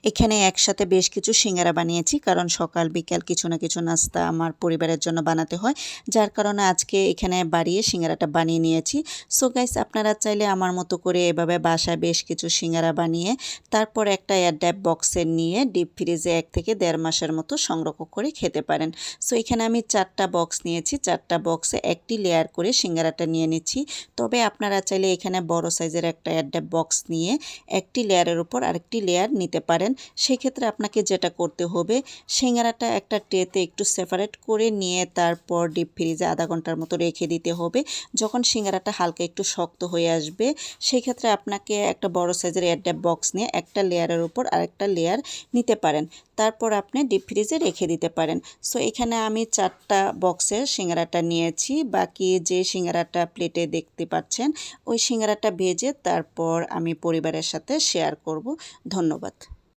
এখানে একসাথে বেশ কিছু সিঙ্গারা বানিয়েছি, কারণ সকাল বিকাল কিছু না কিছু নাস্তা আমার পরিবারের জন্য বানাতে হয়, যার কারণে আজকে এখানে বাড়িয়ে সিঙ্গারাটা বানিয়ে নিয়েছি। সো গাইস, আপনারা চাইলে আমার মতো করে এভাবে বাসায় বেশ কিছু সিঙ্গারা বানিয়ে তারপর একটা এয়ারটাইট বক্সে নিয়ে ডিপ ফ্রিজে 1 থেকে 1.5 মাসের মতো সংরক্ষণ করে খেতে পারেন। সো এখানে আমি 4টা বক্স নিয়েছি, 4টা বক্সে একটি লেয়ার করে সিঙ্গারাটা নিয়ে নিচ্ছি। তবে আপনারা চাইলে এখানে বড় সাইজের একটা এয়ারটাইট বক্স নিয়ে একটি লেয়ারের উপর আরেকটি লেয়ার নিতে পারেন। সেক্ষেত্রে আপনাকে যেটা করতে হবে, সিঙ্গারাটা একটা ট্রেতে একটু সেপারেট করে নিয়ে তারপর ডিপ ফ্রিজে আধা ঘন্টার মতো রেখে দিতে হবে। যখন সিঙ্গারাটা হালকা একটু শক্ত হয়ে আসবে, সেই ক্ষেত্রে আপনাকে একটা বড় সাইজের এয়ারটাইট বক্স নিয়ে একটা লেয়ারের উপর আরেকটা লেয়ার নিতে পারেন। তারপর আপনি ডিপ ফ্রিজে রেখে দিতে পারেন। সো এখানে আমি 4টা বক্সের সিঙ্গারাটা নিয়েছি। বাকি যে সিঙ্গারাটা প্লেটে দেখতে পাচ্ছেন, ওই সিঙ্গারাটা ভেজে তারপর আমি পরিবারের সাথে শেয়ার করব। ধন্যবাদ।